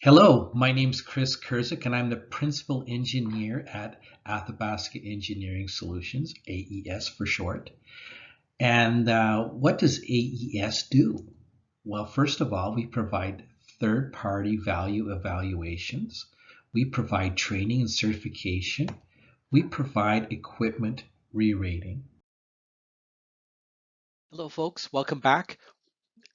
Hello, my name's Chris Kurzik, and I'm the Principal Engineer at Athabasca Engineering Solutions, AES for short. And what does AES do? Well, first of all, we provide third-party value evaluations. We provide training and certification. We provide equipment re-rating. Hello, folks. Welcome back.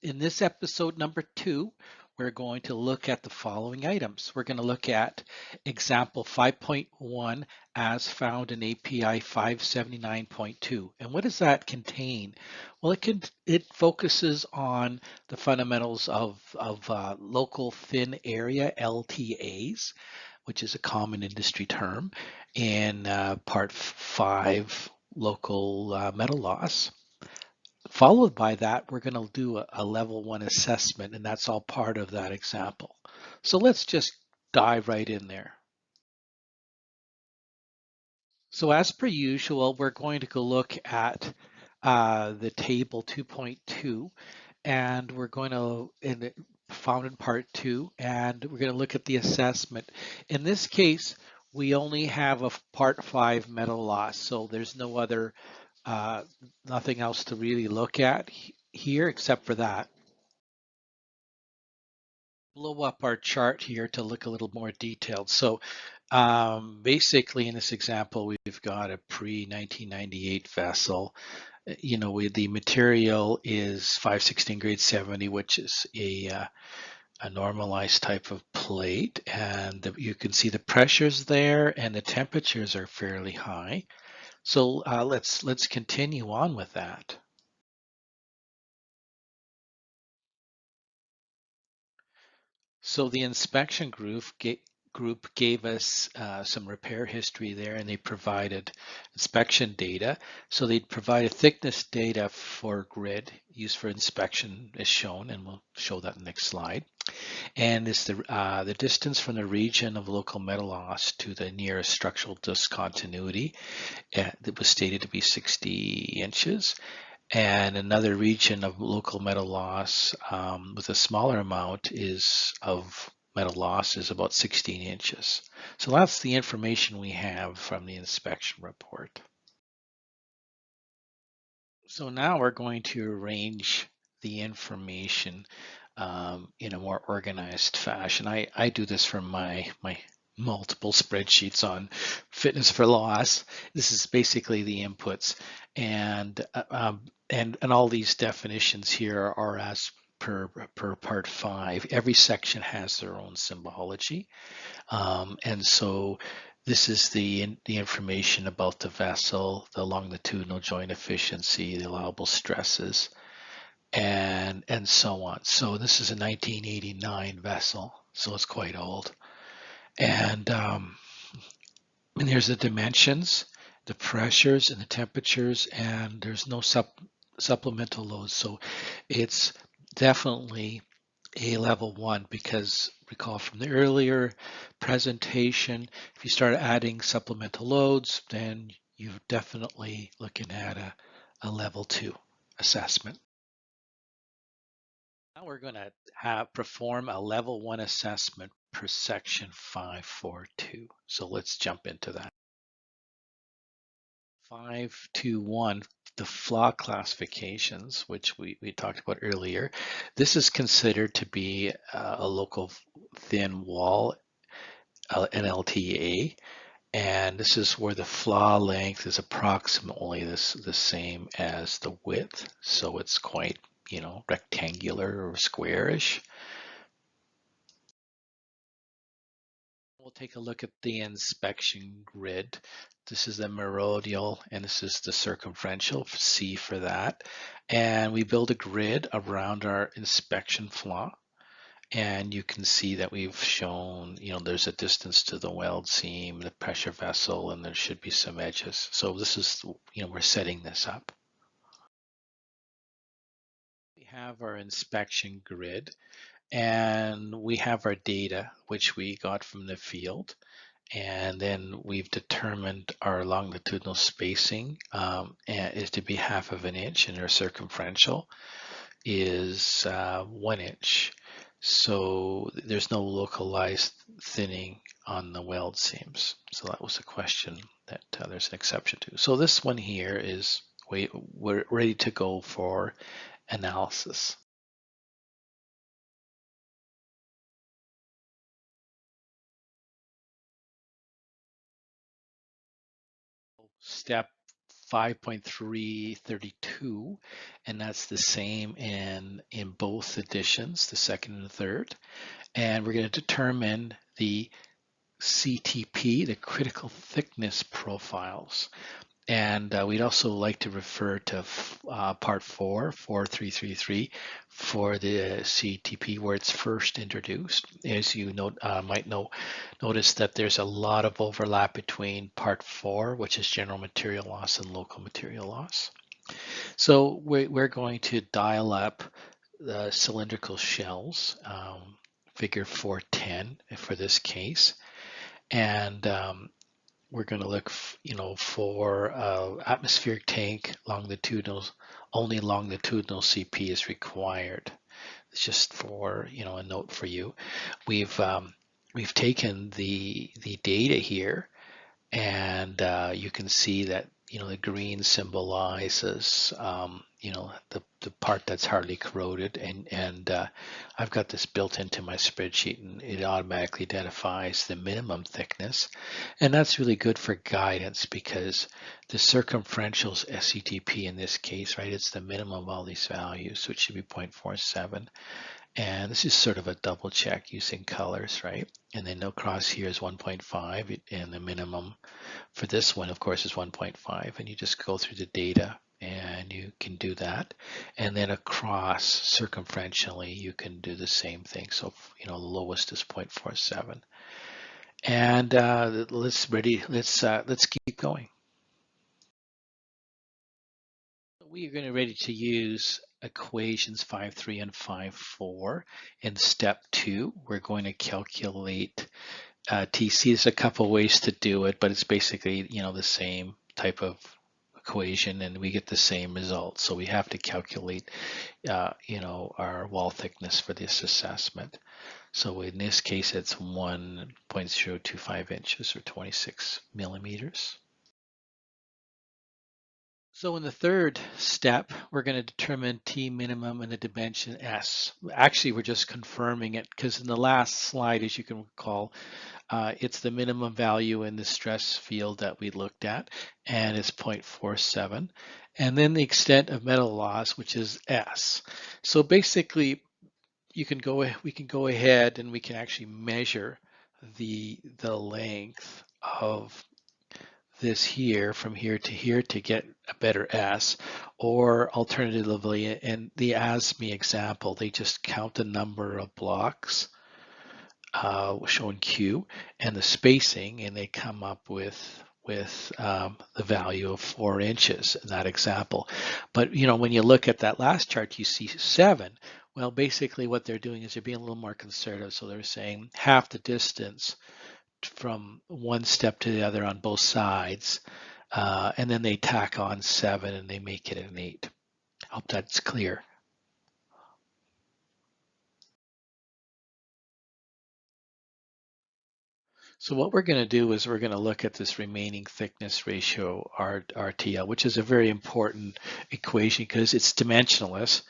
In this episode number 2, we're going to look at the following items. We're going to look at example 5.1 as found in API 579.2. And what does that contain? Well, it focuses on the fundamentals of local thin area LTAs, which is a common industry term, in part 5, local metal loss. Followed by that, we're going to do a level 1 assessment, and that's all part of that example. So let's just dive right in there. So as per usual, we're going to go look at the table 2.2, and we're going to, found in part 2, and we're going to look at the assessment. In this case, we only have a part 5 metal loss, so there's no other nothing else to really look at here except for that. Blow up our chart here to look a little more detailed. So basically in this example, we've got a pre-1998 vessel. The material is 516 grade 70, which is a normalized type of plate. And you can see the pressures there and the temperatures are fairly high. So let's continue on with that. So the inspection group gave us some repair history there, and they provided inspection data. So they'd provide a thickness data for grid used for inspection as shown, and we'll show that in the next slide. And it's the distance from the region of local metal loss to the nearest structural discontinuity that was stated to be 60 inches. And another region of local metal loss with a smaller amount of metal loss is about 16 inches. So that's the information we have from the inspection report. So now we're going to arrange the information in a more organized fashion. I do this from my multiple spreadsheets on fitness for loss. This is basically the inputs, and all these definitions here are as per part 5. Every section has their own symbology, and so this is the information about the vessel, the longitudinal joint efficiency, the allowable stresses, and so on. So this is a 1989 vessel, so it's quite old. And here's the dimensions, the pressures and the temperatures, and there's no supplemental loads. So it's definitely a level 1 because recall from the earlier presentation, if you start adding supplemental loads, then you're definitely looking at a level 2 assessment. Now we're going to perform a level 1 assessment per section 542. So let's jump into that. 521, the Flaw classifications, which we talked about earlier. This is considered to be a local thin wall, an LTA, and this is where the flaw length is approximately the same as the width. So it's quite, rectangular or squarish. We'll take a look at the inspection grid. This is the meridional and this is the circumferential, C for that. And we build a grid around our inspection flaw. And you can see that we've shown, there's a distance to the weld seam, the pressure vessel, and there should be some edges. So this is, we're setting this up. We have our inspection grid and we have our data, which we got from the field. And then we've determined our longitudinal spacing is to be 1/2 of an inch, and our circumferential is 1 inch. So there's no localized thinning on the weld seams. So that was a question that there's an exception to. So this one here is we're ready to go for analysis. Step 5.332, and that's the same in both editions, the second and the third. And we're going to determine the CTP, the critical thickness profiles. And we'd also like to refer to part 4333, for the CTP where it's first introduced. As you might notice that there's a lot of overlap between part 4, which is general material loss, and local material loss. So we're going to dial up the cylindrical shells, figure 410 for this case. And we're going to look, for atmospheric tank longitudinal. Only longitudinal CP is required. It's just for a note for you. We've taken the data here, and you can see that the green symbolizes the part that's hardly corroded, and I've got this built into my spreadsheet, and it automatically identifies the minimum thickness, and that's really good for guidance because the circumferential SCTP in this case, right, it's the minimum of all these values, so it should be 0.47. And this is sort of a double check using colors, right? And then across here is 1.5, and the minimum for this one, of course, is 1.5. And you just go through the data and you can do that. And then across circumferentially, you can do the same thing. So, the lowest is 0.47. And let's keep going. We are going to ready to use equations 5.3 and 5.4. In step 2, we're going to calculate TC. There's a couple ways to do it, but it's basically the same type of equation, and we get the same result. So we have to calculate our wall thickness for this assessment. So in this case, it's 1.025 inches or 26 millimeters. So in the third step, we're going to determine T minimum and the dimension S. Actually, we're just confirming it because in the last slide, as you can recall, it's the minimum value in the stress field that we looked at, and it's 0.47. And then the extent of metal loss, which is S. So basically, we can go ahead and we can actually measure the length of this here from here to get a better S, or alternatively, in the ASME example, they just count the number of blocks showing Q and the spacing, and they come up with the value of 4 inches in that example. But when you look at that last chart, you see 7. Well, basically what they're doing is they're being a little more conservative. So they're saying half the distance from one step to the other on both sides, and then they tack on 7 and they make it an 8. I hope that's clear. So what we're going to do is we're going to look at this remaining thickness ratio, RTL, which is a very important equation because it's dimensionless,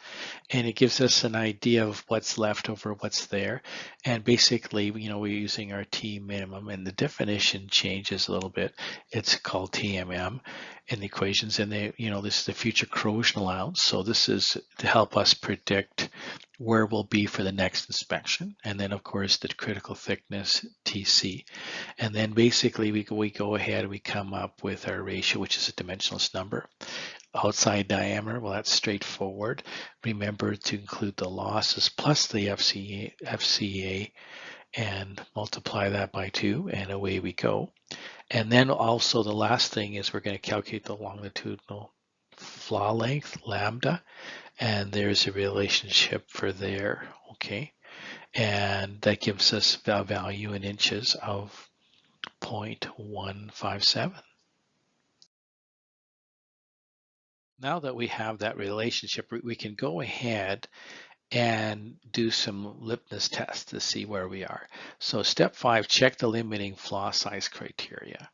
and it gives us an idea of what's left over, what's there. And basically, we're using our T minimum, and the definition changes a little bit. It's called TMM in the equations, and this is the future corrosion allowance. So this is to help us predict where we'll be for the next inspection. And then of course the critical thickness, TC. And then basically we go ahead and we come up with our ratio, which is a dimensionless number. Outside diameter, well, that's straightforward. Remember to include the losses plus the FCA and multiply that by 2, and away we go. And then also the last thing is we're going to calculate the longitudinal flaw length, lambda, and there's a relationship for there, okay? And that gives us the value in inches of 0.157. Now that we have that relationship, we can go ahead and do some lipness tests to see where we are. So step 5, check the limiting flaw size criteria.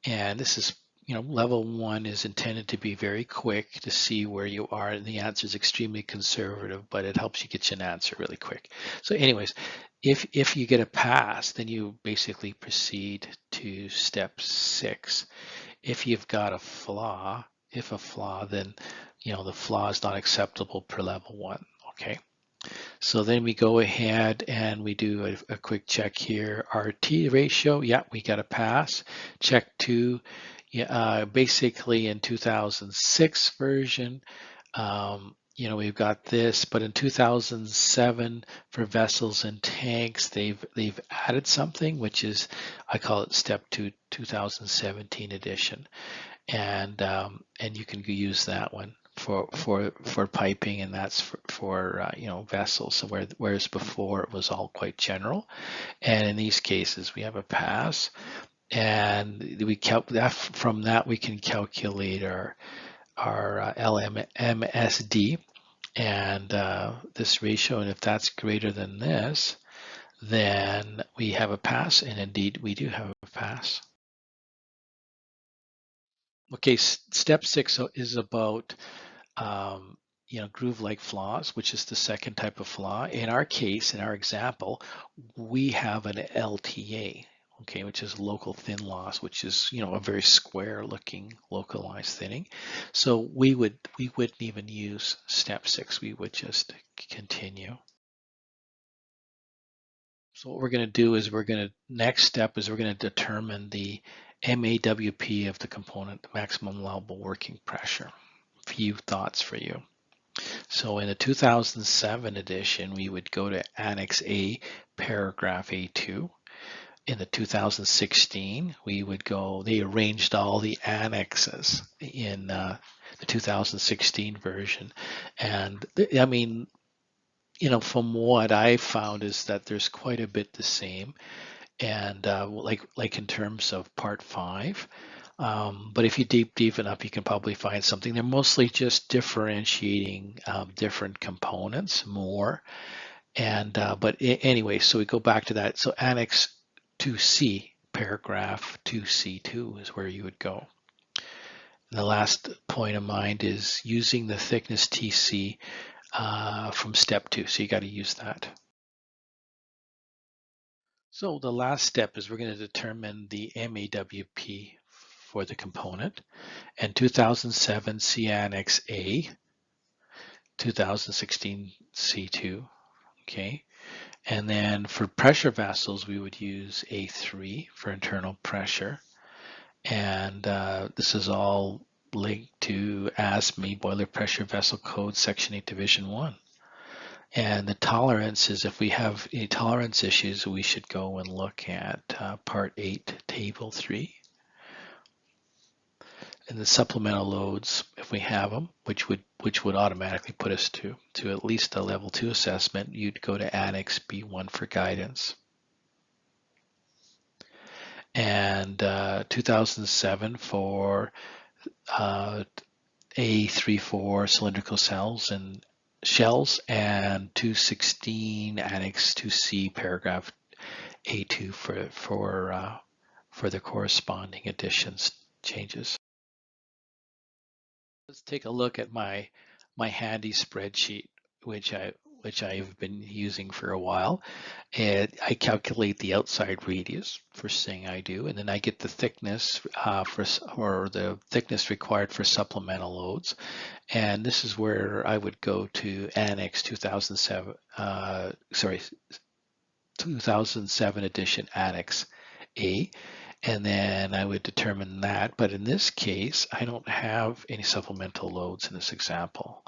And this is, level 1 is intended to be very quick to see where you are, and the answer is extremely conservative, but it helps you get you an answer really quick. So anyways, if you get a pass, then you basically proceed to step 6. If you've got a flaw, then the flaw is not acceptable per level 1. Okay. So then we go ahead and we do a quick check here. Our T ratio, yeah, we got a pass. Check 2, basically in 2006 version, we've got this, but in 2007 for vessels and tanks, they've added something, which is, I call it step 2, 2017 edition, and you can use that one for piping, and that's for vessels. So whereas before it was all quite general, and in these cases we have a pass, and from that we can calculate our LMSD and this ratio, and if that's greater than this, then we have a pass, and indeed we do have a pass. Okay, step 6 is about groove-like flaws, which is the second type of flaw. In our case, in our example, we have an LTA, okay, which is local thin loss, which is a very square-looking localized thinning. So we wouldn't even use step 6. We would just continue. So what we're going to do is next step is we're going to determine the MAWP of the component, the maximum allowable working pressure. Few thoughts for you. So in the 2007 edition, we would go to Annex A, paragraph A2. In the 2016, we would go, they arranged all the annexes in the 2016 version. And I mean, from what I found is that there's quite a bit the same. And like in terms of part 5, but if you deep enough, you can probably find something. They're mostly just differentiating different components more. And but anyway, so we go back to that. So Annex 2C, paragraph 2C2 is where you would go. And the last point of mind is using the thickness TC from step 2. So you got to use that. So the last step is we're going to determine the MAWP for the component, and 2007 C Annex A, 2016 C2, okay? And then for pressure vessels, we would use A3 for internal pressure. And this is all linked to ASME, Boiler Pressure Vessel Code, Section 8, Division 1. And the tolerances, if we have any tolerance issues, we should go and look at Part 8, Table 3. And the supplemental loads, if we have them, which would automatically put us to at least a level 2 assessment, you'd go to Annex B1 for guidance. And 2007 for A34 cylindrical cells and shells, and 216 Annex 2C paragraph A2 for the corresponding additions changes. Let's take a look at my handy spreadsheet, which I've been using for a while. And I calculate the outside radius, first thing I do, and then I get the thickness or the thickness required for supplemental loads. And this is where I would go to Annex 2007 edition Annex A, and then I would determine that. But in this case, I don't have any supplemental loads in this example.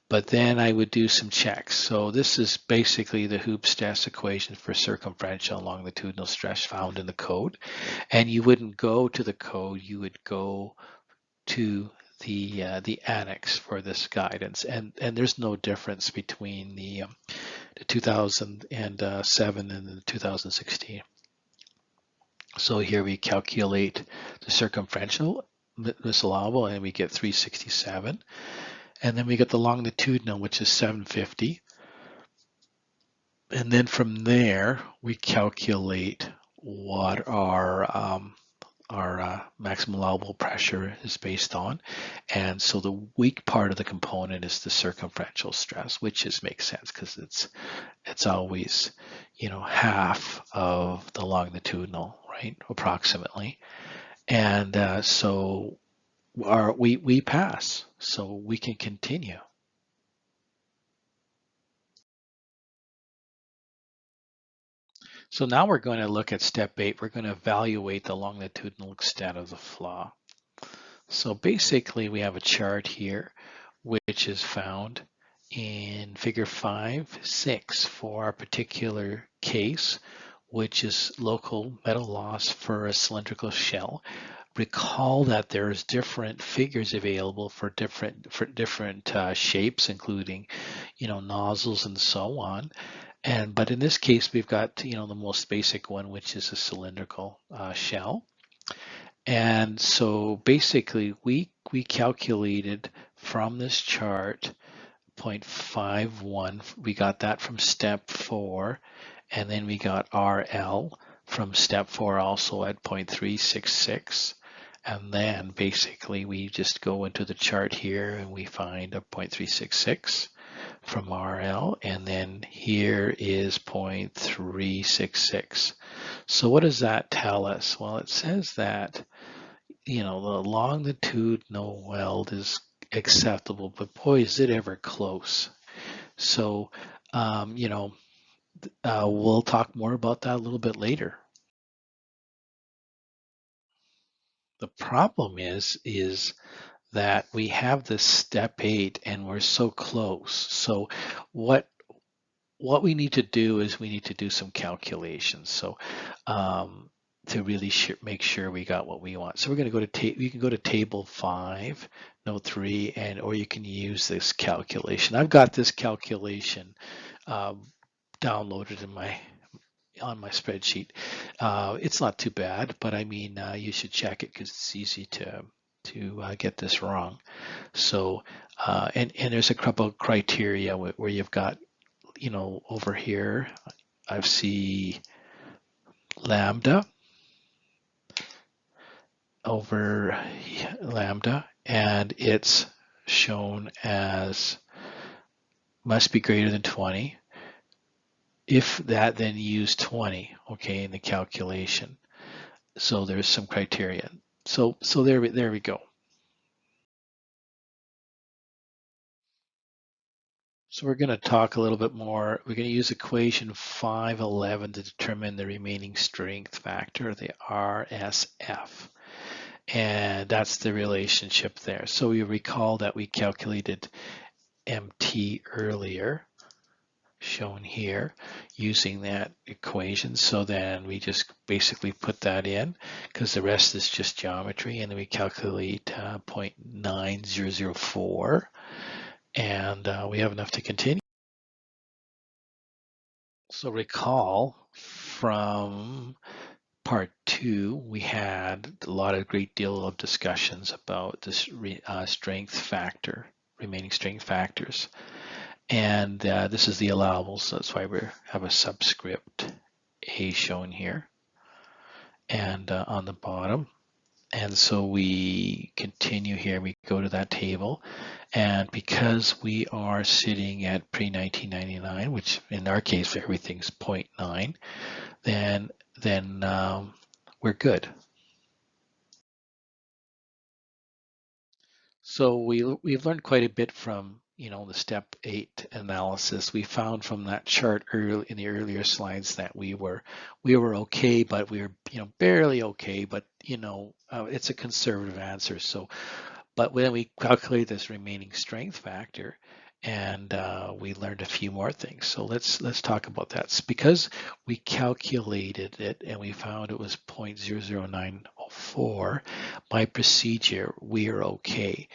But then I would do some checks. So this is basically the Hoops stress equation for circumferential and longitudinal stress found in the code. And you wouldn't go to the code, you would go to the annex for this guidance. And there's no difference between the 2007 and the 2016. So here we calculate the circumferential misallowable, and we get 367. And then we get the longitudinal, which is 750. And then from there, we calculate what our maximum allowable pressure is based on. And so the weak part of the component is the circumferential stress, which just makes sense because it's always, half of the longitudinal, right? Approximately. And so we pass, so we can continue. So now we're going to look at step 8. We're going to evaluate the longitudinal extent of the flaw. So basically we have a chart here which is found in figure 5.6 for our particular case, which is local metal loss for a cylindrical shell. Recall that there's different figures available for different shapes, including, nozzles and so on. But in this case, we've got, the most basic one, which is a cylindrical shell. And so basically, we calculated from this chart 0.51. We got that from step 4, and then we got RL from step 4 also at 0.366. And then basically we just go into the chart here and we find a 0.366 from RL, and then here is 0.366. So what does that tell us? Well, it says that, the longitudinal weld is acceptable, but boy, is it ever close. So, we'll talk more about that a little bit later. The problem is that we have this step 8 and we're so close. So what we need to do is we need to do some calculations. So to really make sure we got what we want. So we're going to go to you can go to table 5, note 3, or you can use this calculation. I've got this calculation downloaded on my spreadsheet. It's not too bad, but I mean, you should check it because it's easy to get this wrong. So, and there's a couple of criteria where you've got, over here, I see lambda over lambda, and it's shown as must be greater than 20. If that, then use 20, okay, in the calculation. So there's some criteria. So there we go. So we're going to talk a little bit more. We're going to use equation 511 to determine the remaining strength factor, the RSF. And that's the relationship there. So you recall that we calculated MT earlier, shown here, using that equation. So then we just basically put that in because the rest is just geometry, and then we calculate 0.9004. And we have enough to continue. So recall from part 2, we had a great deal of discussions about this strength factor, remaining strength factors. And this is the allowable, so that's why we have a subscript A shown here and on the bottom. And so we continue here, we go to that table, and because we are sitting at pre-1999, which in our case everything's 0.9, then we're good. So we've learned quite a bit from the step 8 analysis. We found from that chart in the earlier slides that we were okay, but we were barely okay, but it's a conservative answer. So, but when we calculate this remaining strength factor, and we learned a few more things. So let's talk about that. It's because we calculated it and we found it was 0.00904. By procedure, we are okay.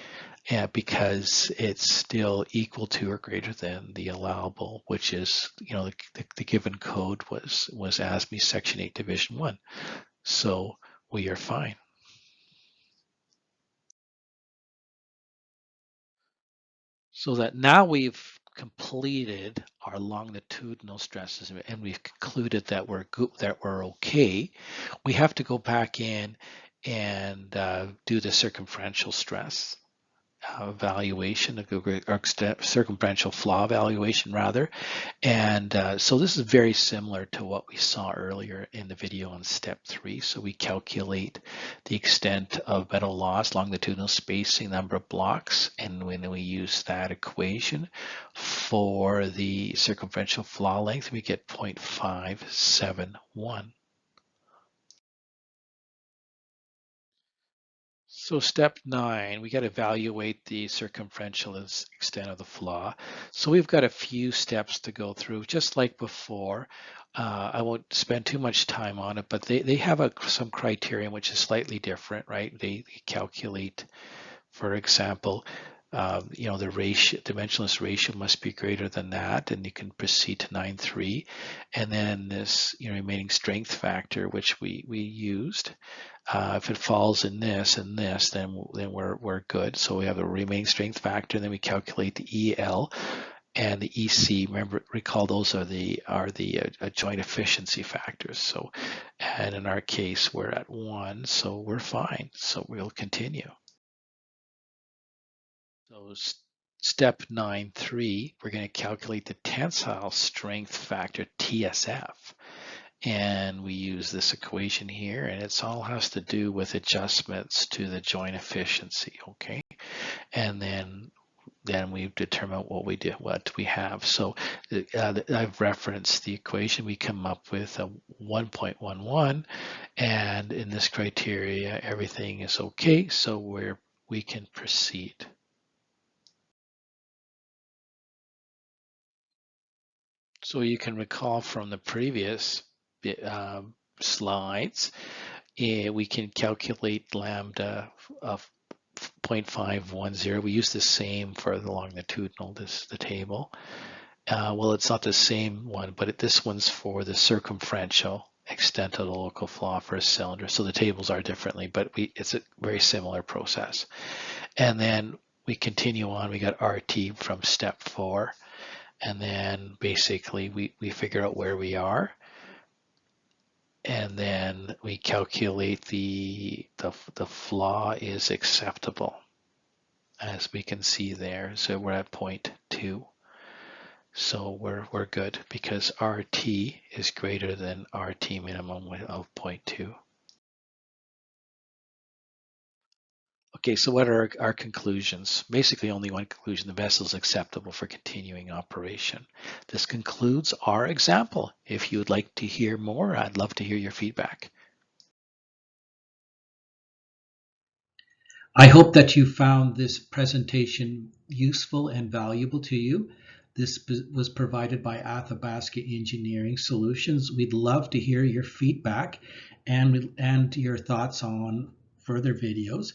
Because it's still equal to or greater than the allowable, which is, the given code was ASME Section 8 Division 1. So we are fine. So that now we've completed our longitudinal stresses and we've concluded that we're good, that we're okay, we have to go back in and do the circumferential stress evaluation, or circumferential flaw evaluation rather. And so this is very similar to what we saw earlier in the video on step 3. So we calculate the extent of metal loss, longitudinal spacing, number of blocks, and when we use that equation for the circumferential flaw length, we get 0.571. So step 9, we got to evaluate the circumferential extent of the flaw. So we've got a few steps to go through, just like before. I won't spend too much time on it, but they have some criterion which is slightly different, right? They calculate, for example, the ratio, dimensionless ratio must be greater than that, and you can proceed to 9.3. And then this remaining strength factor, which we used, if it falls in this and this, then we're good. So we have a remaining strength factor, and then we calculate the EL and the EC. Recall those are the joint efficiency factors. So, and in our case, we're at 1, so we're fine. So we'll continue. So step 9.3, we're going to calculate the tensile strength factor, TSF. And we use this equation here, and it all has to do with adjustments to the joint efficiency, okay? And then we determine what we have. So I've referenced the equation. We come up with a 1.11, and in this criteria, everything is okay, so we can proceed. So you can recall from the previous slides, we can calculate lambda of 0.510. We use the same for the longitudinal, the table. Well, it's not the same one, but this one's for the circumferential extent of the local flaw for a cylinder. So the tables are differently, but it's a very similar process. And then we continue on. We got RT from step 4. And then basically we figure out where we are, and then we calculate the flaw is acceptable, as we can see there. So we're at 0.2. So we're good because RT is greater than RT minimum of 0.2. Okay, so what are our conclusions? Basically only one conclusion: the vessel is acceptable for continuing operation. This concludes our example. If you would like to hear more, I'd love to hear your feedback. I hope that you found this presentation useful and valuable to you. This was provided by Athabasca Engineering Solutions. We'd love to hear your feedback and your thoughts on further videos.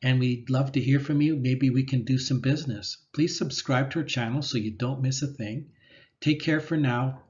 And we'd love to hear from you. Maybe we can do some business. Please subscribe to our channel so you don't miss a thing. Take care for now.